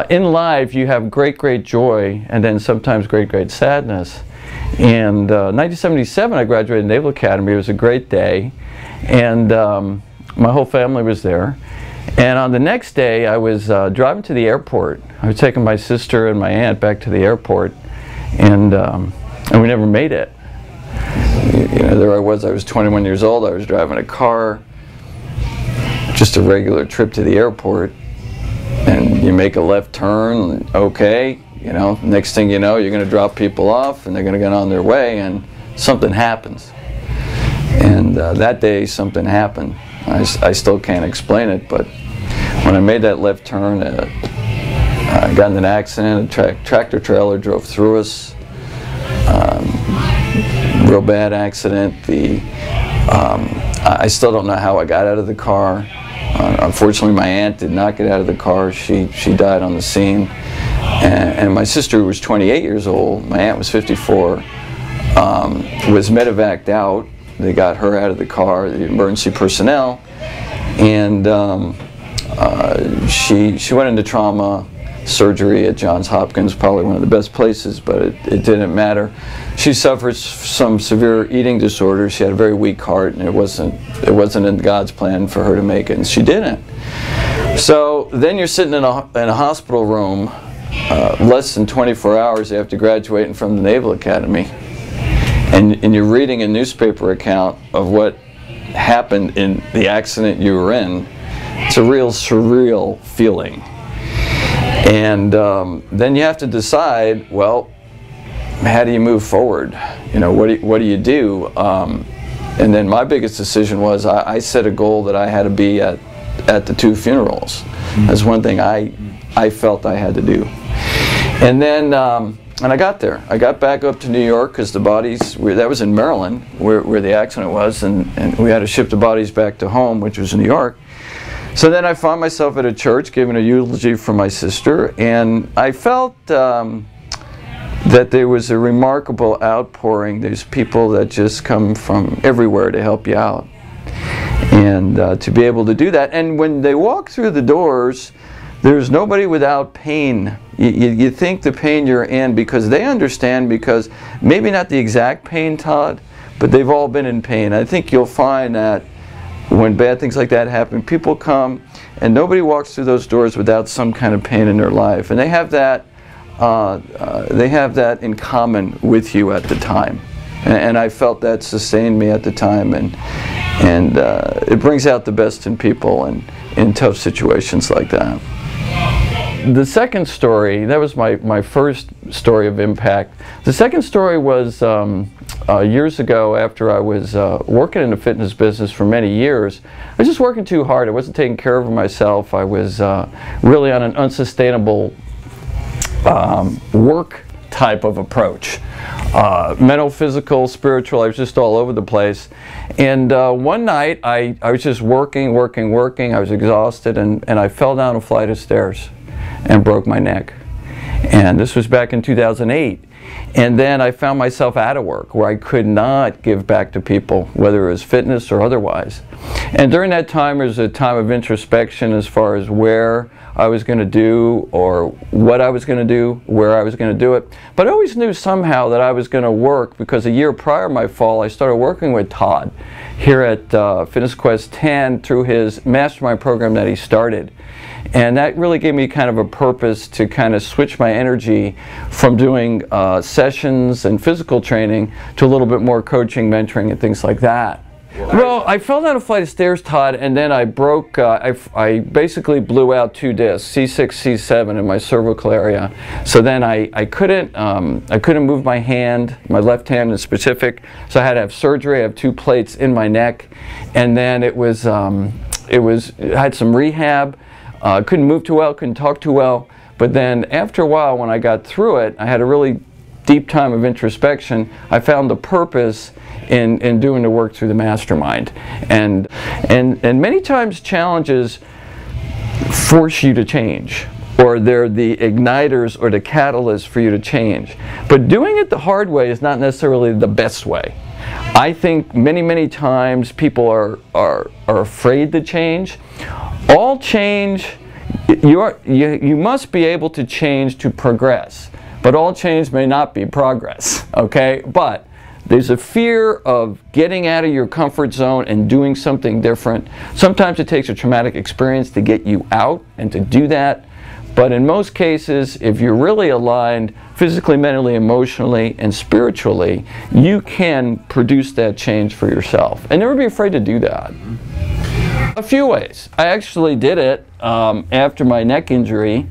In life, you have great joy, and then sometimes great sadness. And 1977, I graduated Naval Academy. It was a great day, and my whole family was there. And on the next day, I was driving to the airport. I was taking my sister and my aunt back to the airport, and we never made it. You know, there I was 21 years old, I was driving a car, just a regular trip to the airport, and you make a left turn, okay, you know, next thing you know, you're going to drop people off and they're going to get on their way, and something happens. And that day something happened. I still can't explain it, but when I made that left turn, I got in an accident. A tractor trailer drove through us. Real bad accident. I still don't know how I got out of the car. Unfortunately, my aunt did not get out of the car. She died on the scene. And my sister, who was 28 years old, my aunt was 54, was medevaced out. They got her out of the car, the emergency personnel, and she went into trauma surgery at Johns Hopkins, probably one of the best places, but it didn't matter. She suffered some severe eating disorders. She had a very weak heart, and it wasn't in God's plan for her to make it, and she didn't. So then you're sitting in a hospital room less than 24 hours after graduating from the Naval Academy, and you're reading a newspaper account of what happened in the accident you were in. It's a real surreal feeling. And then you have to decide, well, how do you move forward? You know, what do you do? And then my biggest decision was I set a goal that I had to be at the 2 funerals. That's one thing I felt I had to do. And then and I got there. I got back up to New York because the bodies, that was in Maryland where the accident was, and we had to ship the bodies back to home, which was New York. So then I found myself at a church giving a eulogy for my sister, and I felt that there was a remarkable outpouring. There's people that just come from everywhere to help you out. And to be able to do that, and when they walk through the doors, there's nobody without pain. You think the pain you're in, because they understand, because maybe not the exact pain, Todd, but they've all been in pain. I think you'll find that when bad things like that happen, people come and nobody walks through those doors without some kind of pain in their life, and they have that in common with you at the time. And I felt that sustained me at the time, and it brings out the best in people and in tough situations like that. The second story, that was my first story of impact. The second story was years ago, after I was working in the fitness business for many years. I was just working too hard. I wasn't taking care of myself. I was really on an unsustainable work type of approach. Mental, physical, spiritual, I was just all over the place. And one night I was just working. I was exhausted, and I fell down a flight of stairs and broke my neck. And this was back in 2008. And then I found myself out of work, where I could not give back to people, whether it was fitness or otherwise. And during that time, there was a time of introspection as far as where I was going to do, or what I was going to do, where I was going to do it. But I always knew somehow that I was going to work, because a year prior to my fall, I started working with Todd here at Fitness Quest 10 through his mastermind program that he started. And that really gave me kind of a purpose to kind of switch my energy from doing sessions and physical training to a little bit more coaching, mentoring, and things like that. Well, I fell down a flight of stairs, Todd, and then I broke, I basically blew out 2 discs, C6, C7 in my cervical area. So then I couldn't move my hand, my left hand in specific, so I had to have surgery. I have 2 plates in my neck, and then I had some rehab. Couldn't move too well, couldn't talk too well, but then after a while, when I got through it, I had a really deep time of introspection. I found the purpose in doing the work through the mastermind. And many times challenges force you to change, or they're the igniters or the catalysts for you to change. But doing it the hard way is not necessarily the best way. I think many times people are afraid to change. All change You must be able to change to progress, but all change may not be progress, okay? But there's a fear of getting out of your comfort zone and doing something different. Sometimes it takes a traumatic experience to get you out and to do that. But in most cases, if you're really aligned physically, mentally, emotionally, and spiritually, you can produce that change for yourself. And never be afraid to do that. A few ways. I actually did it after my neck injury.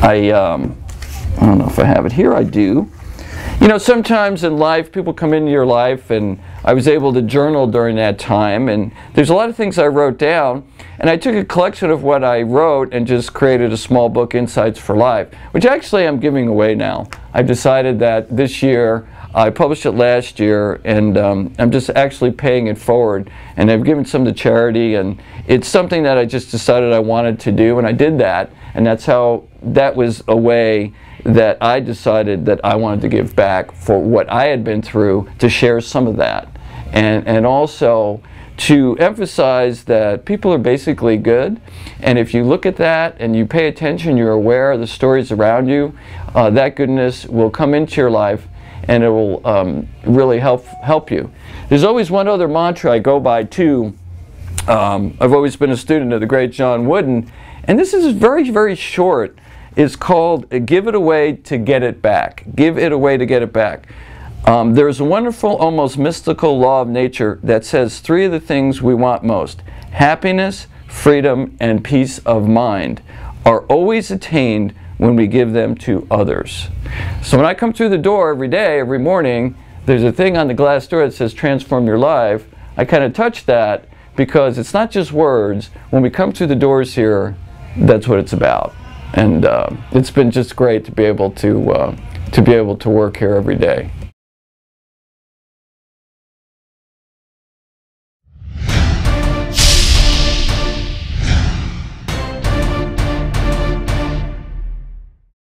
I don't know if I have it here. I do. You know, sometimes in life, people come into your life, and I was able to journal during that time, and there's a lot of things I wrote down, and I took a collection of what I wrote and just created a small book, Insights for Life, which actually I'm giving away now. I've decided that this year, I published it last year, and I'm just actually paying it forward, and I've given some to charity, and it's something that I just decided I wanted to do, and I did that, and that was a way that I decided that I wanted to give back for what I had been through, to share some of that, and also to emphasize that people are basically good, and if you look at that and you pay attention, you're aware of the stories around you, that goodness will come into your life, and it will really help you. There's always one other mantra I go by too. I've always been a student of the great John Wooden, and this is very, very short. It's called Give It Away to Get It Back. Give it away to get it back. There's a wonderful, almost mystical law of nature that says 3 of the things we want most: happiness, freedom, and peace of mind are always attained when we give them to others. So when I come through the door every day, every morning, there's a thing on the glass door that says transform your life. I kind of touch that because it's not just words. When we come through the doors here, that's what it's about. And it's been just great to be able to work here every day.